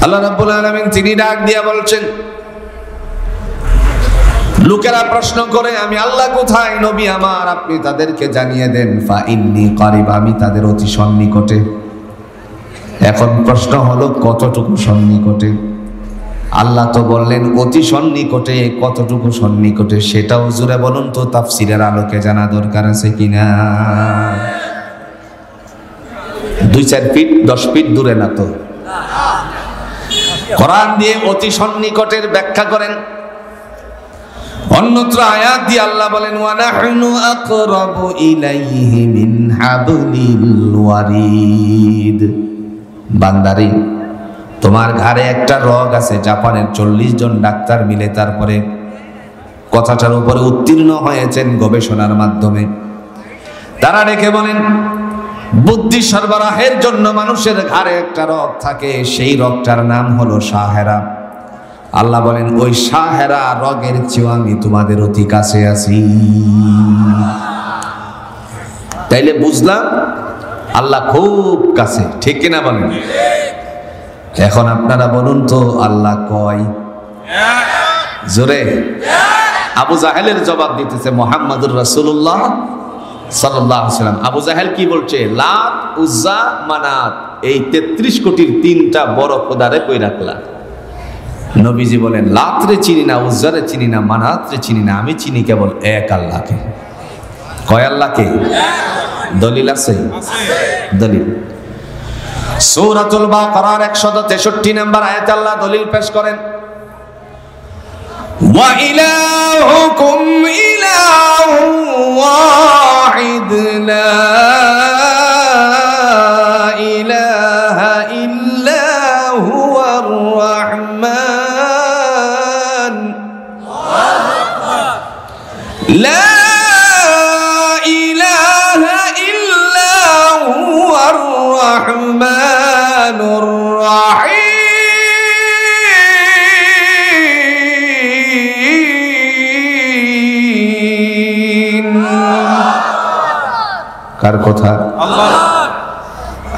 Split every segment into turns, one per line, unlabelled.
আল্লাহ রাব্বুল আলামিন তিনি ডাক দিয়া বলছেন, লোকেরা প্রশ্ন করে আমি আল্লাহ কোথায়, নবী আমার আপনি তাদেরকে জানিয়ে দেন ফা ইন্নী কারিব, আমি তাদের অতি সন্নিকটে। এখন প্রশ্ন হলো কতটুকু সন্নিকটে? আল্লাহ তো বললেন অতি সন্নিকটে, কতটুকু সন্নিকটে সেটাও জুড়ে বলুন তো, তাফসীরের আলোকে জানা দরকার আছে কিনা। 2-4 ফিট 10 ফিট দূরে না তো। কোরআন দিয়ে অতি সন্নিকটের ব্যাখ্যা করেন। অন্যত্র আয়াত দিয়ে আল্লাহ বলেন ওয়া নাহনু আকরাবু ইলাইহি মিন হাবলিল ওয়ারিদ। বান্দারে, তোমার ঘাড়ে একটা রগ আছে, জাপানের 40 জন ডাক্তার মিলে তারপরে কথাটার উপরে উত্তীর্ণ হয়েছেন গবেষণার মাধ্যমে। তারা ডেকে বলেন বুদ্ধি সরবরাহের জন্য মানুষের ঘাড়ে একটা রগ থাকে, সেই রগটার নাম হলো শাহেরা। আল্লাহ বলেন ওই শাহেরা রগের চেয়েও আমি তোমাদের অতি কাছে আছি। তাইলে বুঝলাম আল্লাহ খুব কাছে, ঠিক কিনা বলেন? এখন আপনারা বলুন তো আল্লাহ কয়? জোরে। আবু জাহেলের জবাব দিতেছে মুহাম্মদুর রাসূলুল্লাহ সাল্লাল্লাহু আলাইহি ওয়াসাল্লাম। আবু জাহেল কি বলছে? লাত, উজ্জা, মানাত, এই 33 কোটির 3টা বড় খোদারে কই রাখলা? নবীজি বলেন লাতরে চিনি না, উজ্জারে চিনি না, মানাতরে চিনি না, আমি চিনি কেবল এক আল্লাহকে। কয় আল্লাহকে? দলিল আছে? দলিল সূরাতুল বাকারার 163 নম্বর আয়াতে আল্লাহ দলিল পেশ করেন, ওয়া ইলাহুকুম ইলাহুন ওয়াহিদ লা ইলাহা ইল্লা হুয়ার রাহমান লা রহমানুর রহিম। কার কথা?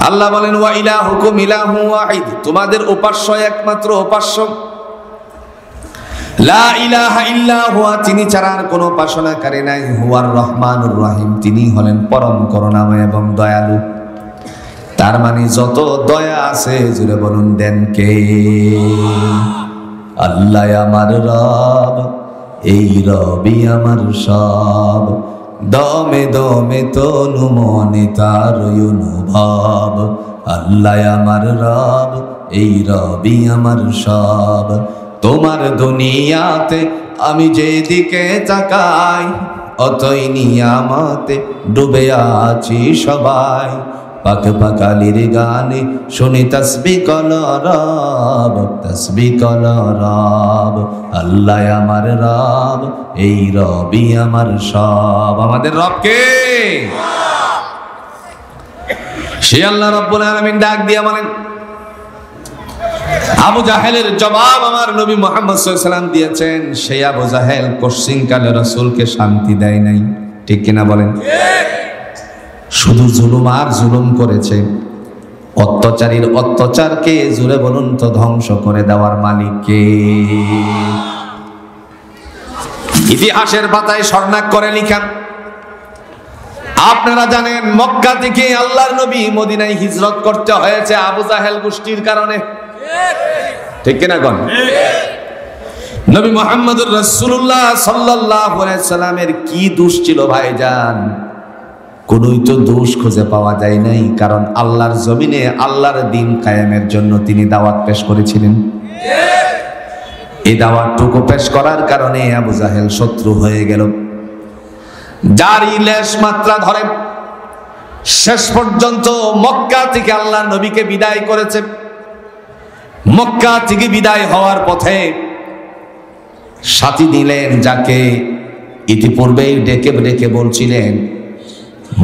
আল্লাহ বলেন ওয়া ইলাহুকুম ইলাহুন ওয়াহিদ, তোমাদের উপাস্য একমাত্র উপাস্য, লা ইলাহা ইল্লা হুয়া, তিনি ছাড়া আর কোনো উপাসনাকারী নাই, হুয়ার রহমানুর রহিম, তিনি হলেন পরম করুণাময় এবং দয়ালু। তার মানে যত দয়া আছে জুড়ে বলুন দেন কে? আল্লাহ আমার রব, এই রবি আমার সব, দমে দমে তনু মনে তার অনুভব। আল্লাহ আমার রব, এই রবি আমার সব, তোমার দুনিয়াতে আমি যেদিকে তাকাই অতই নিয়ামতে ডুবে আছি সবাই। পাক পাকালির গানে শুনি তাসবিহ কলরব, তাসবিহ কলরব। আল্লাহ আমার রব, এই রবি আমার সব। আমাদের রব কে? সে আল্লাহ রাব্বুল আলামিন ডাক দিয়া বলেন, আবু জাহেলের জবাব আমার নবী মুহাম্মদ সাল্লাল্লাহু আলাইহি ওয়াসাল্লাম দিয়েছেন। সেই আবু জাহেল কোশ্চিনকালে রাসূলকে শান্তি দেয় নাই, ঠিক কিনা বলেন? শুধু জুলুম আর জুলুম করেছে। অত্যাচারীর অত্যাচারকে জুড়ে বলুন তো ধ্বংস করে দেওয়ার মালিক কে? ইতিহাসের পাতায় স্বর্ণাক্ষরে লিখা, আপনারা জানেন মক্কা থেকে আল্লাহর নবী মদিনায় হিজরত করতে হয়েছে আবু জাহেল গোষ্ঠীর কারণে, ঠিক কিনা কোন? নবী মুহাম্মদুর রাসূলুল্লাহ সাল্লাল্লাহু আলাইহি সাল্লামের কি দোষ ছিল ভাইজান? কোনই তো দোষ খুঁজে পাওয়া যায় নাই, কারণ আল্লাহর জমিনে আল্লাহর দ্বীন কায়েমের জন্য তিনি দাওয়াত পেশ করেছিলেন। এই দাওয়াতটুকু পেশ করার কারণে আবু জাহেল শত্রু হয়ে গেল। জারি লেশ মাত্রা ধরে শেষ পর্যন্ত মক্কা থেকে আল্লাহর নবীকে বিদায় করেছে। মক্কা থেকে বিদায় হওয়ার পথে সাথী দিলেন, যাকে ইতিপূর্বেই ডেকে ডেকে বলছিলেন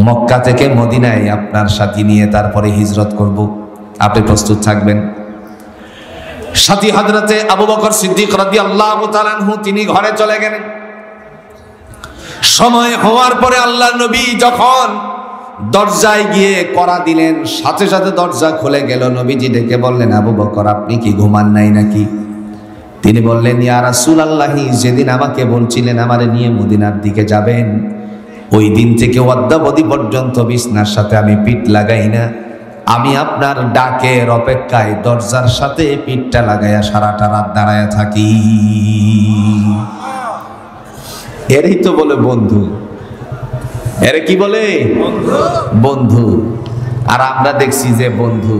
মক্কা থেকে মদিনায় আপনার সাথী নিয়ে তারপরে হিজরত করব, আপনি প্রস্তুত থাকবেন। সাথী হযরতে আবু বকর সিদ্দিক রাদিয়াল্লাহু তাআলা আনহু, তিনি ঘরে চলে গেলেন। সময় হওয়ার পরে আল্লাহর নবী যখন দরজায় গিয়ে কড়া দিলেন, সাথে সাথে দরজা খুলে গেল। নবীজি ডেকে বললেন, আবু বকর, আপনি কি ঘুমান নাই নাকি? তিনি বললেন, ইয়া রাসূলুল্লাহ, যেদিন আমাকে বলছিলেন আমারে নিয়ে মদিনার দিকে যাবেন, ওই দিন থেকে অদ্যাবধি পর্যন্ত বিছনার সাথে আমি পিঠ লাগাই না। আমি আপনার ডাকের অপেক্ষায় দরজার সাথে পিঠটা লাগাইয়া সারাটা রাত দাঁড়ায়া থাকি। এরই তো বলে বন্ধু। এর কি বলে? বন্ধু। আর আমরা দেখছি যে বন্ধু,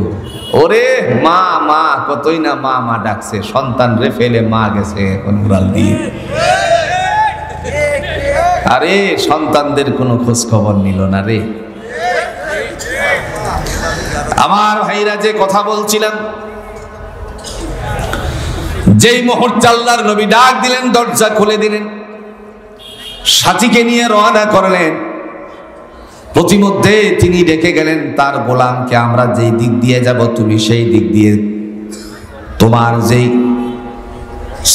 ওরে মা মা কতই না মা মা ডাকছে, সন্তান রে ফেলে মা গেছে এখন উড়াল দিয়ে। আরে সন্তানদের কোনো খোঁজ খবর নিল না রে। আমার ভাইরা, যে কথা বলছিলাম, যেই মুহূর্তে আল্লাহর নবী ডাক দিলেন, দরজা খুলে দিলেন, সাথীকে নিয়ে রওনা করলেন। প্রতিমধ্যে তিনি ডেকে গেলেন তার গোলামকে, আমরা যেই দিক দিয়ে যাব তুমি সেই দিক দিয়ে তোমার যেই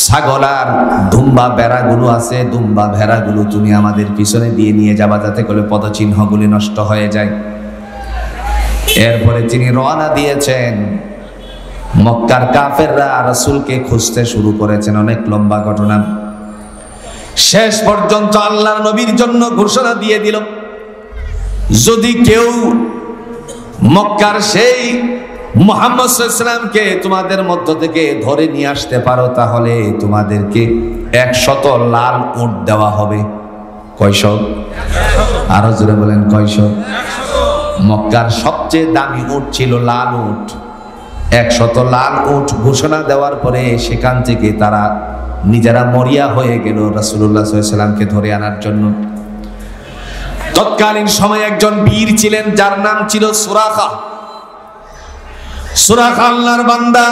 ছাগল আর দুম্বা ভেড়াগুলো আছে, দুম্বা ভেড়াগুলো তুমি আমাদের পিছনে দিয়ে নিয়ে যাবা, যাতে করে পদচিহ্নগুলি নষ্ট হয়ে যায়। এরপরে তিনি রওনা দিয়েছেন। মক্কার কাফেররা রাসূলকে খুঁজতে শুরু করেছেন। অনেক লম্বা ঘটনা। শেষ পর্যন্ত আল্লাহর নবীর জন্য ঘোষণা দিয়ে দিল, যদি কেউ মক্কার সেই মুহাম্মদ সাল্লাল্লাহু আলাইহি ওয়াসাল্লামকে তোমাদের মধ্য থেকে ধরে নিয়ে আসতে পারো, তাহলে তোমাদেরকে 100 লাল উট দেওয়া হবে। কয়শো? আরো জোরে বলেন, কয়শো? মক্কার সবচেয়ে দামি উট ছিল লাল উট। 100 লাল উট ঘোষণা দেওয়ার পরে সেখান থেকে তারা নিজেরা মরিয়া হয়ে গেল রাসূলুল্লাহ সাল্লাল্লাহু আলাইহি ওয়াসাল্লামকে ধরে আনার জন্য। তৎকালীন সময়ে একজন বীর ছিলেন, যার নাম ছিল সুরাখা। সুরাখা আল্লাহর বান্দা।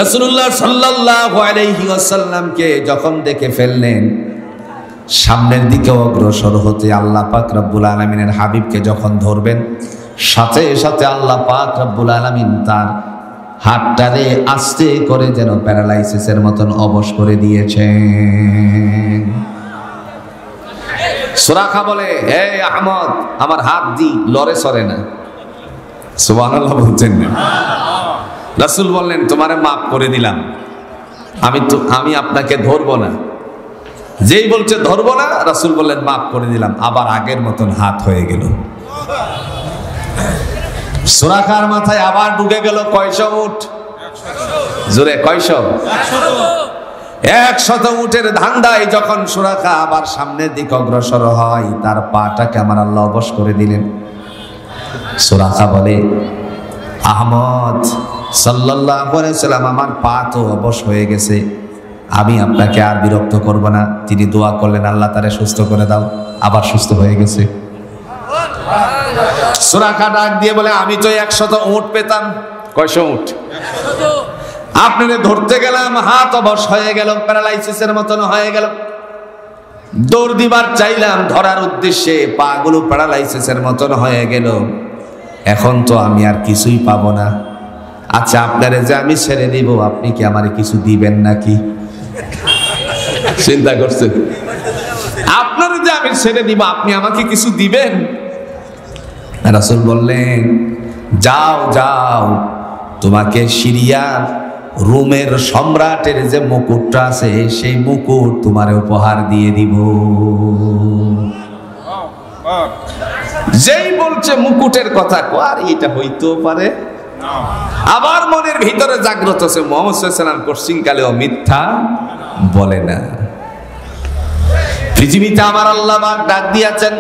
রাসূলুল্লাহ সাল্লাল্লাহু আলাইহি ওয়াসাল্লামকে যখন দেখে ফেললেন, সামনের দিকে অগ্রসর হতে আল্লাহ পাক রব্বুল আলামিনের হাবিবকে যখন ধরবেন, সাথে সাথে আল্লাহ পাক রব্বুল আলামিন তার হাতটারে আস্তে করে যেন প্যারালাইসিসের মতন অবশ করে দিয়েছেন। সুরাখা বলে, হে আহমদ, আমার হাত দি, লড়ে সরে না। সুবহানাল্লাহ বলছেন না? রাসূল বললেন, তোমারে মাফ করে দিলাম, আমি আপনাকে ধরবো না। যেই বলছে ধরবো না, রাসূল বললেন মাফ করে দিলাম, আবার আগের মতন হাত হয়ে গেল। সুরাখার মাথায় আবার ঢুকে গেল কয়শো উট? জোরে, কয়শো? 100 উটের ধান্দায় যখন সুরাখা আবার সামনের দিকে অগ্রসর হয়, তার পাটাকে আমার আল্লাহ অবশ করে দিলেন। সুরাখা বলে, আহমদ সাল্লাল্লাহু আলাইহি ওয়াসাল্লাম, আমার পা তো অবশ হয়ে গেছে, আমি আপনাকে আর বিরক্ত করব না। তিনি দোয়া করলেন, আল্লাহ তারে সুস্থ করে দাও। আবার সুস্থ হয়ে গেছে। সুরাখা ডাক দিয়ে বলে, আমি তো 100 উট পেতাম। কয়শো উট? আপনারে ধরতে গেলাম, হাত অবশ হয়ে গেল, প্যারালাইসিসের মতন হয়ে গেল। দৌড় দিবার চাইলাম ধরার উদ্দেশ্যে, পা গুলো প্যারালাইসিসের মতন হয়ে গেল। এখন তো আমি আর কিছুই পাবো না। আচ্ছা, আপনারে যে আমি ছেড়ে দিব, আপনি কি আমারে কিছু দিবেন নাকি? চিন্তা করছেন? আপনারে যে আমি ছেড়ে দিব, আপনি আমাকে কিছু দিবেন? রাসূল বললেন, যাও যাও, তোমাকে সিরিয়ার রোমের সম্রাটের যে মুকুটটা আছে, সেই মুকুট তোমার উপহার দিয়ে দিব। যেই বলছে মুকুটের কথা, আর এটা হইতেও পারে। আবার মনের ভিতরে জাগ্রত আছে, মুহাম্মদ সাল্লাল্লাহু আলাইহি ওয়াসাল্লাম কোশ্চিনকালেও মিথ্যা বলে না। পৃথিবীতে আমার আল্লাহ পাক ডাক দিয়েছেন,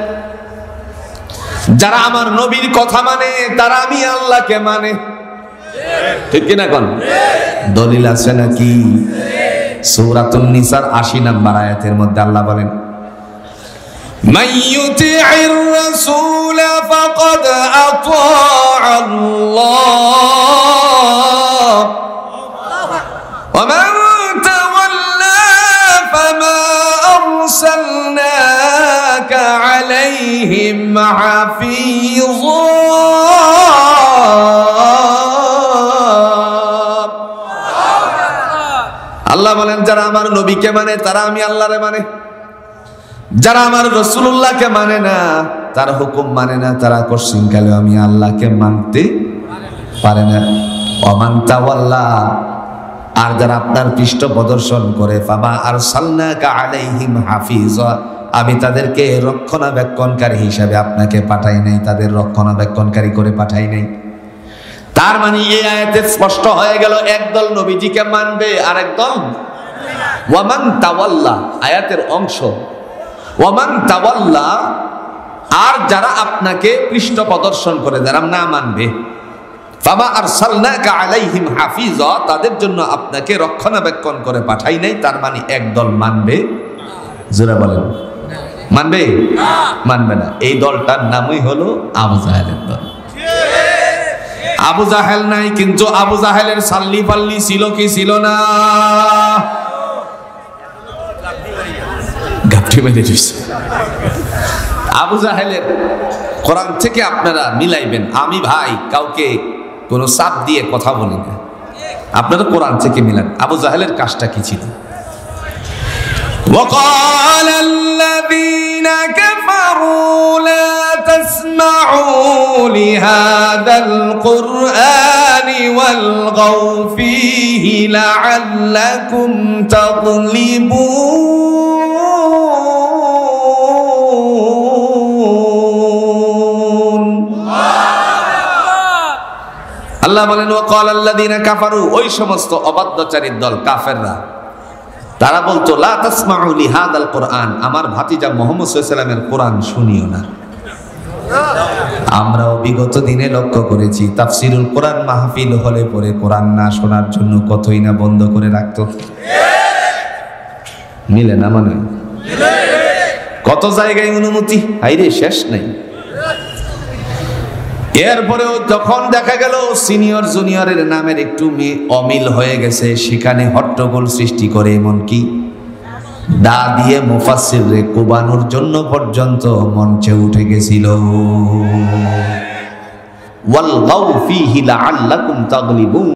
যারা আমার নবীর কথা মানে, তারা আমি আল্লাহকে মানে। ঠিক কিনা কোন? দলিল আছে নাকি? সূরাতুন নিসার 80 নম্বর আয়াতের মধ্যে আল্লাহ বলেন, মান ইউতি'র রাসূল ফাকাদ আতা'a আল্লাহ ওয়া মান তাওয়াল্লা ফামা আরসালনাকা আলাইহিম হাফিযা। আল্লাহ বলেন, যারা আমার নবীকে মানে, তারা আমি আল্লাহরে মানে। যারা আমার রাসূলুল্লাহকে মানে না, তার হুকুম মানে না, তারা কোশ্চিনকালে আমি আল্লাহকে মানতে পারে না। ওমান তাওয়াল্লা, আর যারা আপনার পৃষ্ঠ প্রদর্শন করে, ফামা আরসালনাকা আলাইহিম হাফিজা, আমি তাদেরকে রক্ষণাবেক্ষণকারী হিসাবে আপনাকে পাঠাই নাই, তাদের রক্ষণাবেক্ষণকারী করে পাঠাই নাই। তার মানে এই আয়াতে স্পষ্ট হয়ে গেল একদল নবীজিকে মানবে আর একদল ওয়ামান তাওয়াল্লা, আয়াতের অংশ ওয়ামান তাওয়াল্লা, আর যারা আপনাকে পৃষ্ঠ প্রদর্শন করে, যারা না মানবে, ফামা আরসালনাকা আলাইহিম হাফিজা, তাদের জন্য আপনাকে রক্ষণাবেক্ষণ করে পাঠাই নাই। তার মানে একদল মানবে, জোরে বলেন মানবে? মানবে না। এই দলটার নামই হলো আবু জাহেলের দল। আবু জাহেল নাই, কিন্তু আবু জাহেলের সাল্লি পাল্লি ছিল কি ছিল না? গাপটি বেঁধে দিচ্ছে। আবু জাহেলের কোরআন থেকে আপনারা মিলাইবেন। আমি ভাই কাউকে কোনো চাপ দিয়ে কথা বলি না, আপনারা কোরআন থেকে মিলান। আবু জাহেলের কাজটা কি ছিল? وقال الذين كفروا لا تسمعوا لهذا القرآن والغوا فيه لعلكم تغلبون। আল্লাহ বলেন ওয়াকাল আল্লাযীনা কাফারু, ওই সমস্ত অবাধ্যচারীর দল কাফেররা, তারা বলতো লা তাসমাউ লিহাদাল কোরআন, আমার ভাতিজা মুহাম্মদ সাল্লাল্লাহু আলাইহি ওয়াসাল্লামের কোরআন শুনিও না। আমরাও বিগত দিনে লক্ষ্য করেছি তাফসিরুল কোরআন মাহফিল হলে পরে কোরআন না শোনার জন্য কতই না বন্ধ করে রাখতো। মিলে না মানে? কত জায়গায় অনুমতি, হাইরে শেষ নাই। এরপরেও যখন দেখা গেল সিনিয়র জুনিয়রের নামের একটু অমিল হয়ে গেছে, সেখানে হট্টগোল সৃষ্টি করে, এমনকি দা দিয়ে মুফাসসিররে কোবানোর জন্য পর্যন্ত মঞ্চে উঠে গেছিল। ওয়াল গাউ ফীহি লাআল্লাকুম তাগলিবুন,